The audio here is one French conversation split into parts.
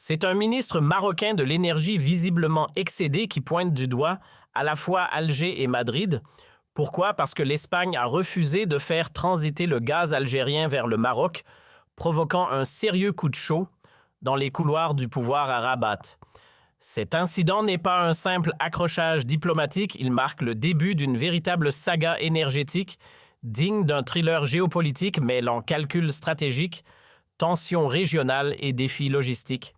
C'est un ministre marocain de l'énergie visiblement excédé qui pointe du doigt à la fois Alger et Madrid. Pourquoi? Parce que l'Espagne a refusé de faire transiter le gaz algérien vers le Maroc, provoquant un sérieux coup de chaud dans les couloirs du pouvoir à Rabat. Cet incident n'est pas un simple accrochage diplomatique, il marque le début d'une véritable saga énergétique digne d'un thriller géopolitique mêlant calculs stratégiques, tensions régionales et défis logistiques.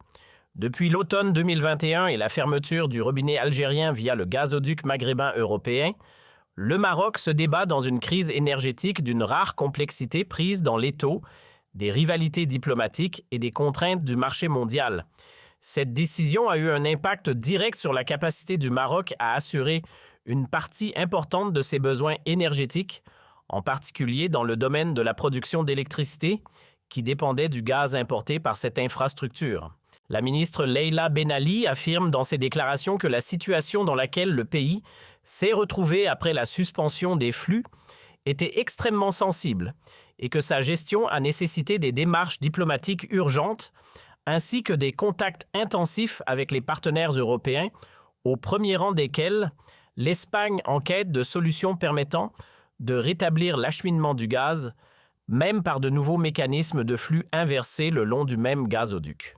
Depuis l'automne 2021 et la fermeture du robinet algérien via le gazoduc maghrébin européen, le Maroc se débat dans une crise énergétique d'une rare complexité prise dans l'étau des rivalités diplomatiques et des contraintes du marché mondial. Cette décision a eu un impact direct sur la capacité du Maroc à assurer une partie importante de ses besoins énergétiques, en particulier dans le domaine de la production d'électricité, qui dépendait du gaz importé par cette infrastructure. La ministre Leïla Ben Ali affirme dans ses déclarations que la situation dans laquelle le pays s'est retrouvé après la suspension des flux était extrêmement sensible et que sa gestion a nécessité des démarches diplomatiques urgentes ainsi que des contacts intensifs avec les partenaires européens, au premier rang desquels l'Espagne en quête de solutions permettant de rétablir l'acheminement du gaz, même par de nouveaux mécanismes de flux inversés le long du même gazoduc.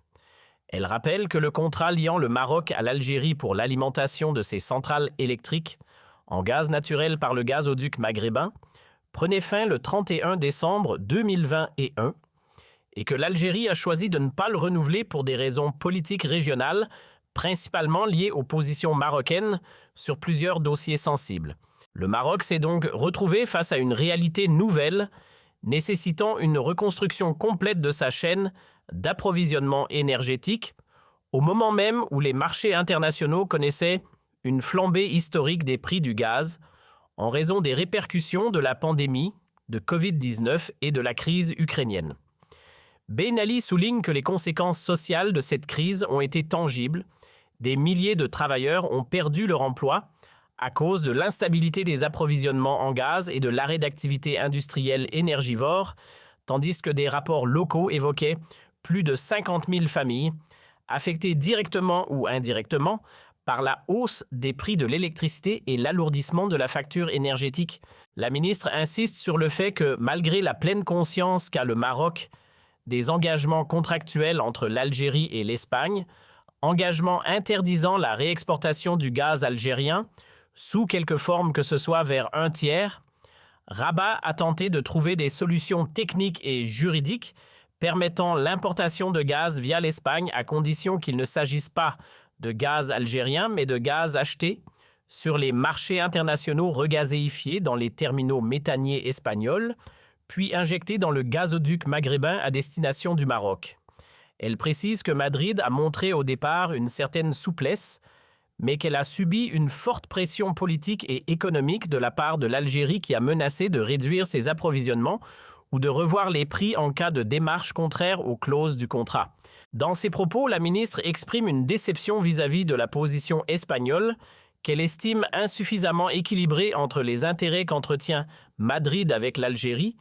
Elle rappelle que le contrat liant le Maroc à l'Algérie pour l'alimentation de ses centrales électriques en gaz naturel par le gazoduc maghrébin prenait fin le 31 décembre 2021 et que l'Algérie a choisi de ne pas le renouveler pour des raisons politiques régionales, principalement liées aux positions marocaines sur plusieurs dossiers sensibles. Le Maroc s'est donc retrouvé face à une réalité nouvelle, nécessitant une reconstruction complète de sa chaîne d'approvisionnement énergétique, au moment même où les marchés internationaux connaissaient une flambée historique des prix du gaz, en raison des répercussions de la pandémie de Covid-19 et de la crise ukrainienne. Ben Ali souligne que les conséquences sociales de cette crise ont été tangibles. Des milliers de travailleurs ont perdu leur emploi à cause de l'instabilité des approvisionnements en gaz et de l'arrêt d'activités industrielles énergivores, tandis que des rapports locaux évoquaient plus de 50 000 familles affectées directement ou indirectement par la hausse des prix de l'électricité et l'alourdissement de la facture énergétique. La ministre insiste sur le fait que, malgré la pleine conscience qu'a le Maroc des engagements contractuels entre l'Algérie et l'Espagne, engagements interdisant la réexportation du gaz algérien, sous quelque forme que ce soit vers un tiers, Rabat a tenté de trouver des solutions techniques et juridiques permettant l'importation de gaz via l'Espagne à condition qu'il ne s'agisse pas de gaz algérien mais de gaz acheté sur les marchés internationaux regazéifiés dans les terminaux méthaniers espagnols, puis injecté dans le gazoduc maghrébin à destination du Maroc. Elle précise que Madrid a montré au départ une certaine souplesse, mais qu'elle a subi une forte pression politique et économique de la part de l'Algérie qui a menacé de réduire ses approvisionnements ou de revoir les prix en cas de démarche contraire aux clauses du contrat. Dans ses propos, la ministre exprime une déception vis-à-vis de la position espagnole qu'elle estime insuffisamment équilibrée entre les intérêts qu'entretient Madrid avec l'Algérie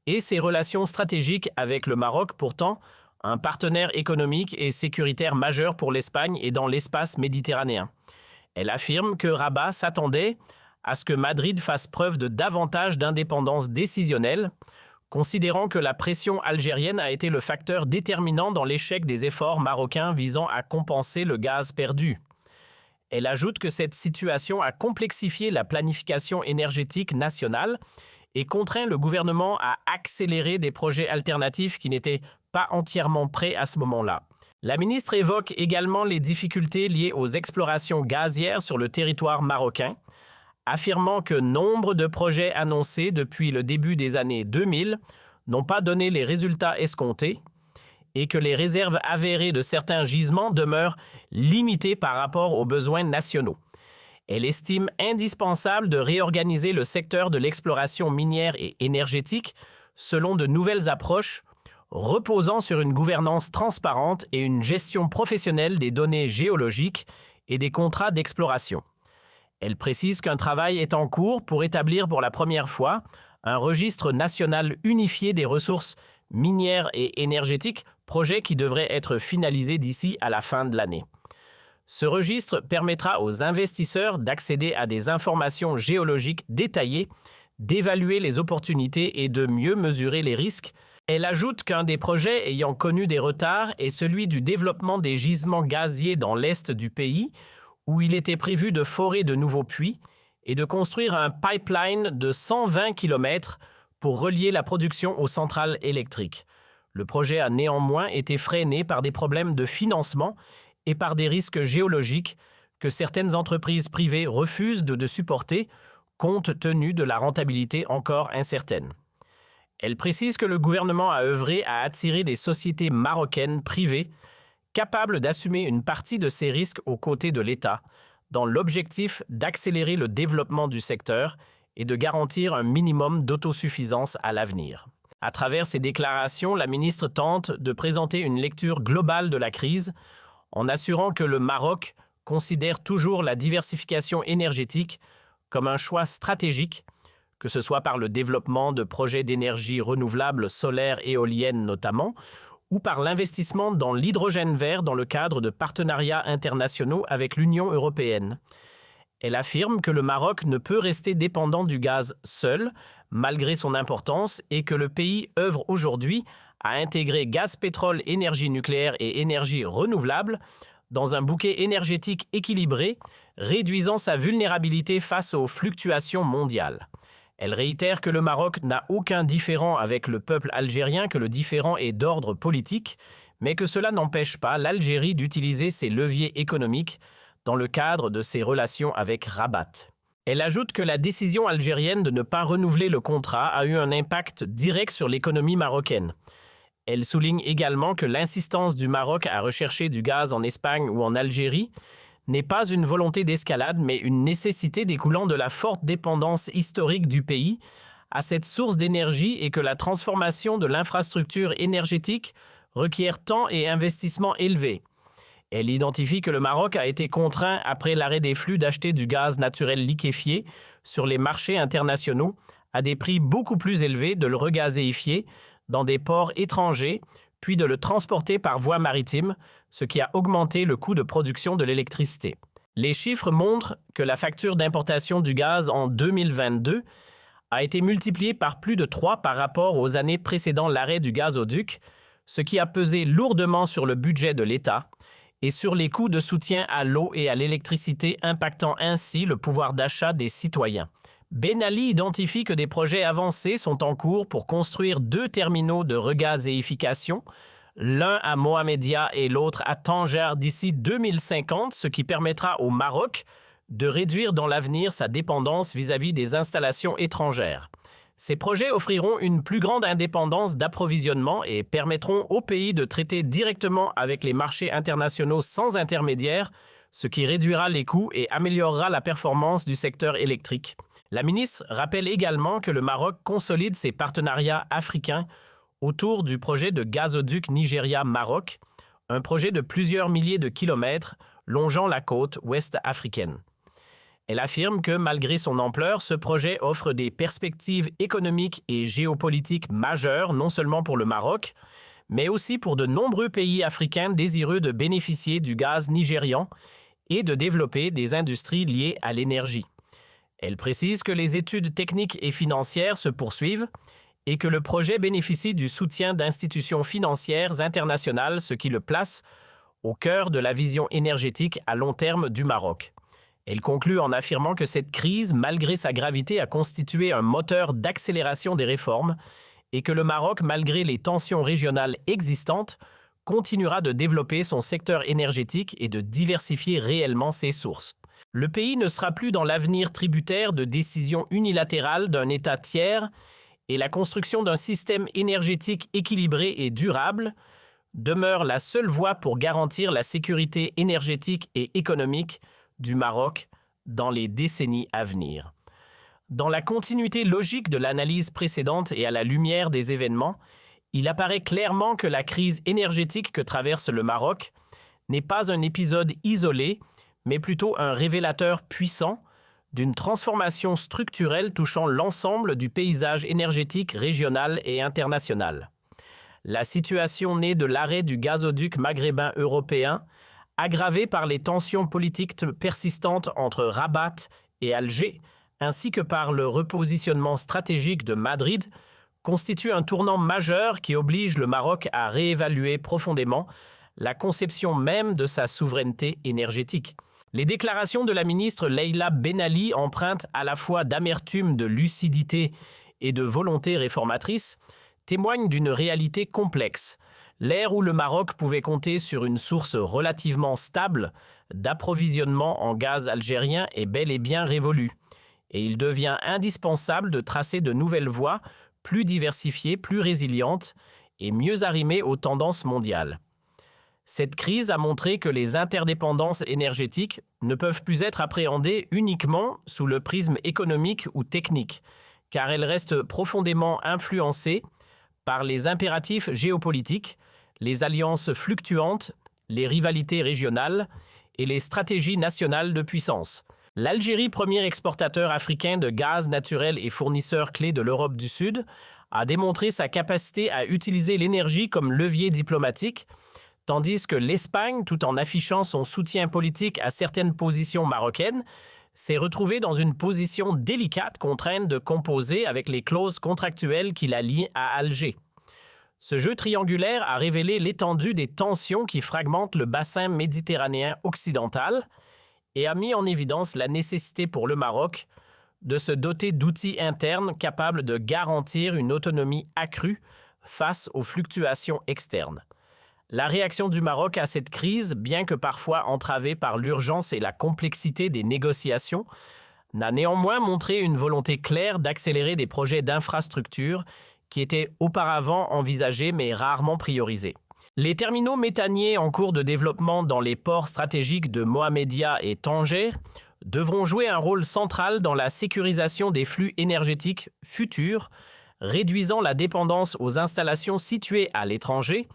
et ses relations stratégiques avec le Maroc, pourtant un partenaire économique et sécuritaire majeur pour l'Espagne et dans l'espace méditerranéen. Elle affirme que Rabat s'attendait à ce que Madrid fasse preuve de davantage d'indépendance décisionnelle, considérant que la pression algérienne a été le facteur déterminant dans l'échec des efforts marocains visant à compenser le gaz perdu. Elle ajoute que cette situation a complexifié la planification énergétique nationale et contraint le gouvernement à accélérer des projets alternatifs qui n'étaient pas entièrement prêts à ce moment-là. La ministre évoque également les difficultés liées aux explorations gazières sur le territoire marocain, affirmant que nombre de projets annoncés depuis le début des années 2000 n'ont pas donné les résultats escomptés et que les réserves avérées de certains gisements demeurent limitées par rapport aux besoins nationaux. Elle estime indispensable de réorganiser le secteur de l'exploration minière et énergétique selon de nouvelles approches reposant sur une gouvernance transparente et une gestion professionnelle des données géologiques et des contrats d'exploration. Elle précise qu'un travail est en cours pour établir pour la première fois un registre national unifié des ressources minières et énergétiques projet qui devrait être finalisé d'ici à la fin de l'année. Ce registre permettra aux investisseurs d'accéder à des informations géologiques détaillées, d'évaluer les opportunités et de mieux mesurer les risques. Elle ajoute qu'un des projets ayant connu des retards est celui du développement des gisements gaziers dans l'est du pays, où il était prévu de forer de nouveaux puits et de construire un pipeline de 120 km pour relier la production aux centrales électriques. Le projet a néanmoins été freiné par des problèmes de financement et par des risques géologiques que certaines entreprises privées refusent de supporter compte tenu de la rentabilité encore incertaine. Elle précise que le gouvernement a œuvré à attirer des sociétés marocaines privées capables d'assumer une partie de ces risques aux côtés de l'État, dans l'objectif d'accélérer le développement du secteur et de garantir un minimum d'autosuffisance à l'avenir. À travers ces déclarations, la ministre tente de présenter une lecture globale de la crise en assurant que le Maroc considère toujours la diversification énergétique comme un choix stratégique, que ce soit par le développement de projets d'énergie renouvelable, solaire et éolienne notamment, ou par l'investissement dans l'hydrogène vert dans le cadre de partenariats internationaux avec l'Union européenne. Elle affirme que le Maroc ne peut rester dépendant du gaz seul, malgré son importance, et que le pays œuvre aujourd'hui à intégrer gaz, pétrole, énergie nucléaire et énergie renouvelable dans un bouquet énergétique équilibré, réduisant sa vulnérabilité face aux fluctuations mondiales. Elle réitère que le Maroc n'a aucun différend avec le peuple algérien, que le différend est d'ordre politique, mais que cela n'empêche pas l'Algérie d'utiliser ses leviers économiques dans le cadre de ses relations avec Rabat. Elle ajoute que la décision algérienne de ne pas renouveler le contrat a eu un impact direct sur l'économie marocaine. Elle souligne également que l'insistance du Maroc à rechercher du gaz en Espagne ou en Algérie n'est pas une volonté d'escalade, mais une nécessité découlant de la forte dépendance historique du pays à cette source d'énergie et que la transformation de l'infrastructure énergétique requiert temps et investissement élevés. Elle identifie que le Maroc a été contraint, après l'arrêt des flux, d'acheter du gaz naturel liquéfié sur les marchés internationaux à des prix beaucoup plus élevés, de le regazéifier dans des ports étrangers, puis de le transporter par voie maritime, ce qui a augmenté le coût de production de l'électricité. Les chiffres montrent que la facture d'importation du gaz en 2022 a été multipliée par plus de 3 par rapport aux années précédant l'arrêt du gazoduc, ce qui a pesé lourdement sur le budget de l'État et sur les coûts de soutien à l'eau et à l'électricité, impactant ainsi le pouvoir d'achat des citoyens. Ben Ali identifie que des projets avancés sont en cours pour construire 2 terminaux de regazéification, l'un à Mohamedia et l'autre à Tanger d'ici 2050, ce qui permettra au Maroc de réduire dans l'avenir sa dépendance vis-à-vis des installations étrangères. Ces projets offriront une plus grande indépendance d'approvisionnement et permettront au pays de traiter directement avec les marchés internationaux sans intermédiaire, ce qui réduira les coûts et améliorera la performance du secteur électrique. La ministre rappelle également que le Maroc consolide ses partenariats africains autour du projet de gazoduc Nigeria-Maroc, un projet de plusieurs milliers de kilomètres longeant la côte ouest africaine. Elle affirme que, malgré son ampleur, ce projet offre des perspectives économiques et géopolitiques majeures, non seulement pour le Maroc, mais aussi pour de nombreux pays africains désireux de bénéficier du gaz nigérian et de développer des industries liées à l'énergie. Elle précise que les études techniques et financières se poursuivent et que le projet bénéficie du soutien d'institutions financières internationales, ce qui le place au cœur de la vision énergétique à long terme du Maroc. Elle conclut en affirmant que cette crise, malgré sa gravité, a constitué un moteur d'accélération des réformes et que le Maroc, malgré les tensions régionales existantes, continuera de développer son secteur énergétique et de diversifier réellement ses sources. Le pays ne sera plus dans l'avenir tributaire de décisions unilatérales d'un État tiers et la construction d'un système énergétique équilibré et durable demeure la seule voie pour garantir la sécurité énergétique et économique du Maroc dans les décennies à venir. Dans la continuité logique de l'analyse précédente et à la lumière des événements, il apparaît clairement que la crise énergétique que traverse le Maroc n'est pas un épisode isolé, mais plutôt un révélateur puissant d'une transformation structurelle touchant l'ensemble du paysage énergétique régional et international. La situation née de l'arrêt du gazoduc maghrébin européen, aggravée par les tensions politiques persistantes entre Rabat et Alger, ainsi que par le repositionnement stratégique de Madrid, constitue un tournant majeur qui oblige le Maroc à réévaluer profondément la conception même de sa souveraineté énergétique. Les déclarations de la ministre Leïla Ben Ali, empreintes à la fois d'amertume, de lucidité et de volonté réformatrice, témoignent d'une réalité complexe. L'ère où le Maroc pouvait compter sur une source relativement stable d'approvisionnement en gaz algérien est bel et bien révolue. Et il devient indispensable de tracer de nouvelles voies plus diversifiées, plus résilientes et mieux arrimées aux tendances mondiales. Cette crise a montré que les interdépendances énergétiques ne peuvent plus être appréhendées uniquement sous le prisme économique ou technique, car elles restent profondément influencées par les impératifs géopolitiques, les alliances fluctuantes, les rivalités régionales et les stratégies nationales de puissance. L'Algérie, premier exportateur africain de gaz naturel et fournisseur clé de l'Europe du Sud, a démontré sa capacité à utiliser l'énergie comme levier diplomatique, tandis que l'Espagne, tout en affichant son soutien politique à certaines positions marocaines, s'est retrouvée dans une position délicate contrainte de composer avec les clauses contractuelles qui la lient à Alger. Ce jeu triangulaire a révélé l'étendue des tensions qui fragmentent le bassin méditerranéen occidental et a mis en évidence la nécessité pour le Maroc de se doter d'outils internes capables de garantir une autonomie accrue face aux fluctuations externes. La réaction du Maroc à cette crise, bien que parfois entravée par l'urgence et la complexité des négociations, n'a néanmoins montré une volonté claire d'accélérer des projets d'infrastructure qui étaient auparavant envisagés mais rarement priorisés. Les terminaux méthaniers en cours de développement dans les ports stratégiques de Mohammedia et Tanger devront jouer un rôle central dans la sécurisation des flux énergétiques futurs, réduisant la dépendance aux installations situées à l'étranger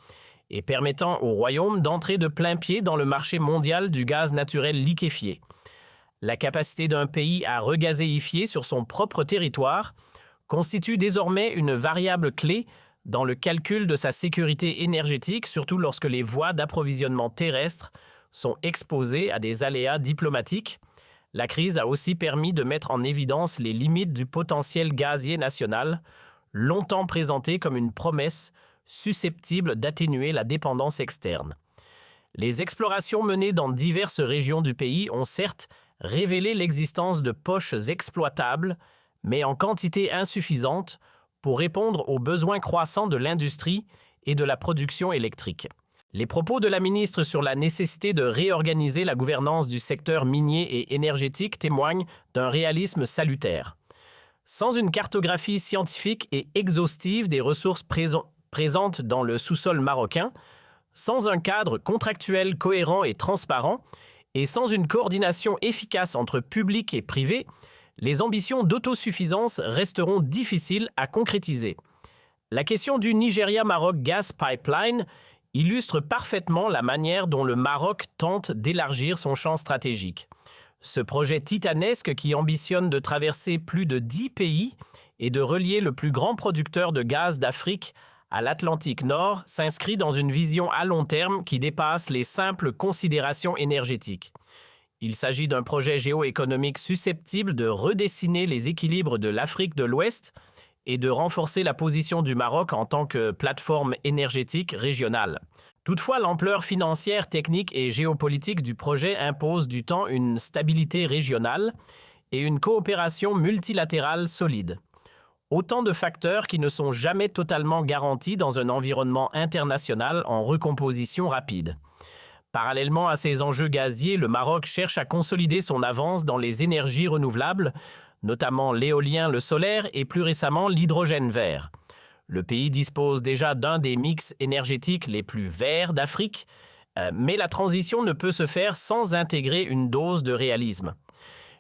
et permettant au Royaume d'entrer de plein pied dans le marché mondial du gaz naturel liquéfié. La capacité d'un pays à regazéifier sur son propre territoire constitue désormais une variable clé dans le calcul de sa sécurité énergétique, surtout lorsque les voies d'approvisionnement terrestres sont exposées à des aléas diplomatiques. La crise a aussi permis de mettre en évidence les limites du potentiel gazier national, longtemps présenté comme une promesse susceptible d'atténuer la dépendance externe. Les explorations menées dans diverses régions du pays ont certes révélé l'existence de poches exploitables, mais en quantité insuffisante pour répondre aux besoins croissants de l'industrie et de la production électrique. Les propos de la ministre sur la nécessité de réorganiser la gouvernance du secteur minier et énergétique témoignent d'un réalisme salutaire. Sans une cartographie scientifique et exhaustive des ressources présentes dans le sous-sol marocain, sans un cadre contractuel cohérent et transparent, et sans une coordination efficace entre public et privé, les ambitions d'autosuffisance resteront difficiles à concrétiser. La question du Nigeria-Maroc Gas Pipeline illustre parfaitement la manière dont le Maroc tente d'élargir son champ stratégique. Ce projet titanesque qui ambitionne de traverser plus de 10 pays et de relier le plus grand producteur de gaz d'Afrique à l'Atlantique Nord s'inscrit dans une vision à long terme qui dépasse les simples considérations énergétiques. Il s'agit d'un projet géoéconomique susceptible de redessiner les équilibres de l'Afrique de l'Ouest et de renforcer la position du Maroc en tant que plateforme énergétique régionale. Toutefois, l'ampleur financière, technique et géopolitique du projet impose du temps une stabilité régionale et une coopération multilatérale solide. Autant de facteurs qui ne sont jamais totalement garantis dans un environnement international en recomposition rapide. Parallèlement à ces enjeux gaziers, le Maroc cherche à consolider son avance dans les énergies renouvelables, notamment l'éolien, le solaire et plus récemment l'hydrogène vert. Le pays dispose déjà d'un des mix énergétiques les plus verts d'Afrique, mais la transition ne peut se faire sans intégrer une dose de réalisme.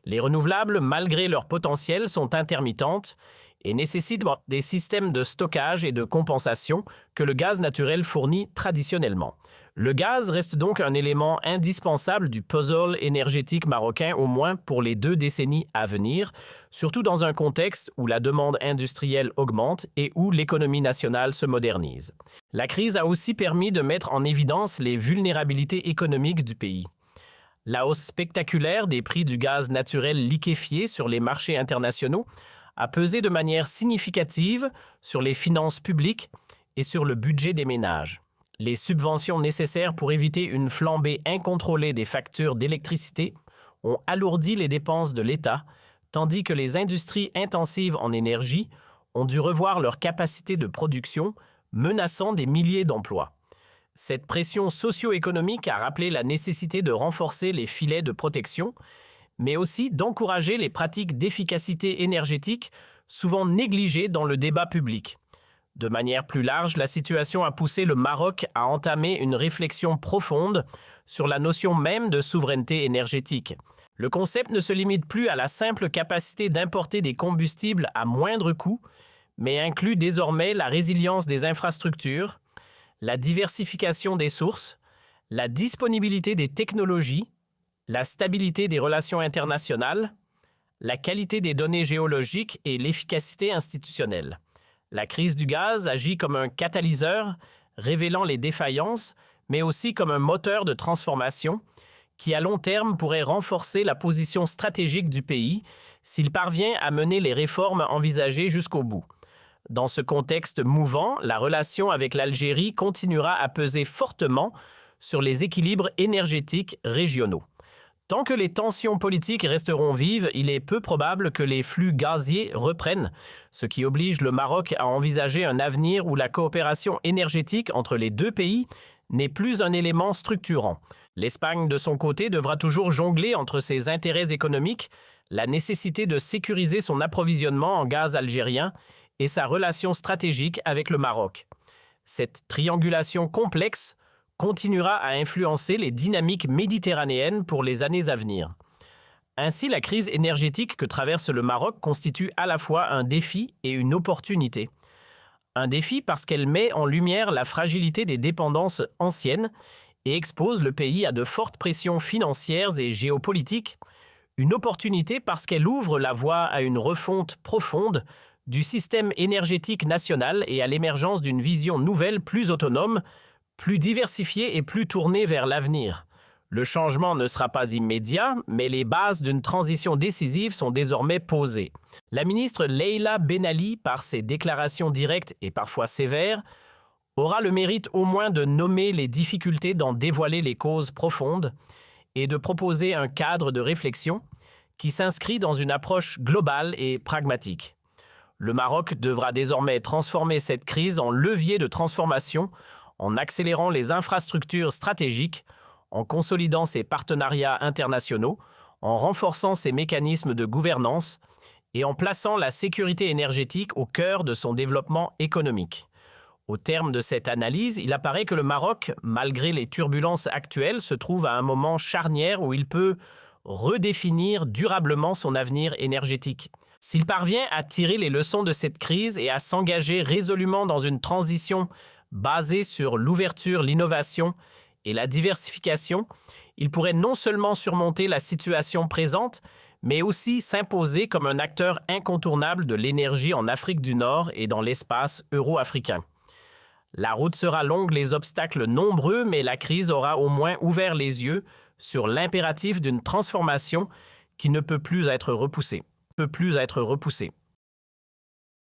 Les renouvelables, malgré leur potentiel, sont intermittentes et nécessitent des systèmes de stockage et de compensation que le gaz naturel fournit traditionnellement. Le gaz reste donc un élément indispensable du puzzle énergétique marocain, au moins pour les 2 décennies à venir, surtout dans un contexte où la demande industrielle augmente et où l'économie nationale se modernise. La crise a aussi permis de mettre en évidence les vulnérabilités économiques du pays. La hausse spectaculaire des prix du gaz naturel liquéfié sur les marchés internationaux a pesé de manière significative sur les finances publiques et sur le budget des ménages. Les subventions nécessaires pour éviter une flambée incontrôlée des factures d'électricité ont alourdi les dépenses de l'État, tandis que les industries intensives en énergie ont dû revoir leur capacité de production, menaçant des milliers d'emplois. Cette pression socio-économique a rappelé la nécessité de renforcer les filets de protection, mais aussi d'encourager les pratiques d'efficacité énergétique souvent négligées dans le débat public. De manière plus large, la situation a poussé le Maroc à entamer une réflexion profonde sur la notion même de souveraineté énergétique. Le concept ne se limite plus à la simple capacité d'importer des combustibles à moindre coût, mais inclut désormais la résilience des infrastructures, la diversification des sources, la disponibilité des technologies, la stabilité des relations internationales, la qualité des données géologiques et l'efficacité institutionnelle. La crise du gaz agit comme un catalyseur, révélant les défaillances, mais aussi comme un moteur de transformation qui, à long terme, pourrait renforcer la position stratégique du pays s'il parvient à mener les réformes envisagées jusqu'au bout. Dans ce contexte mouvant, la relation avec l'Algérie continuera à peser fortement sur les équilibres énergétiques régionaux. Tant que les tensions politiques resteront vives, il est peu probable que les flux gaziers reprennent, ce qui oblige le Maroc à envisager un avenir où la coopération énergétique entre les 2 pays n'est plus un élément structurant. L'Espagne, de son côté, devra toujours jongler entre ses intérêts économiques, la nécessité de sécuriser son approvisionnement en gaz algérien et sa relation stratégique avec le Maroc. Cette triangulation complexe continuera à influencer les dynamiques méditerranéennes pour les années à venir. Ainsi, la crise énergétique que traverse le Maroc constitue à la fois un défi et une opportunité. Un défi parce qu'elle met en lumière la fragilité des dépendances anciennes et expose le pays à de fortes pressions financières et géopolitiques. Une opportunité parce qu'elle ouvre la voie à une refonte profonde du système énergétique national et à l'émergence d'une vision nouvelle plus autonome, plus diversifiée et plus tournée vers l'avenir. Le changement ne sera pas immédiat, mais les bases d'une transition décisive sont désormais posées. La ministre Leïla Ben Ali, par ses déclarations directes et parfois sévères, aura le mérite au moins de nommer les difficultés d'en dévoiler les causes profondes et de proposer un cadre de réflexion qui s'inscrit dans une approche globale et pragmatique. Le Maroc devra désormais transformer cette crise en levier de transformation en accélérant les infrastructures stratégiques, en consolidant ses partenariats internationaux, en renforçant ses mécanismes de gouvernance et en plaçant la sécurité énergétique au cœur de son développement économique. Au terme de cette analyse, il apparaît que le Maroc, malgré les turbulences actuelles, se trouve à un moment charnière où il peut redéfinir durablement son avenir énergétique. S'il parvient à tirer les leçons de cette crise et à s'engager résolument dans une transition basée sur l'ouverture, l'innovation et la diversification, il pourrait non seulement surmonter la situation présente, mais aussi s'imposer comme un acteur incontournable de l'énergie en Afrique du Nord et dans l'espace euro-africain. La route sera longue, les obstacles nombreux, mais la crise aura au moins ouvert les yeux sur l'impératif d'une transformation qui ne peut plus être repoussée.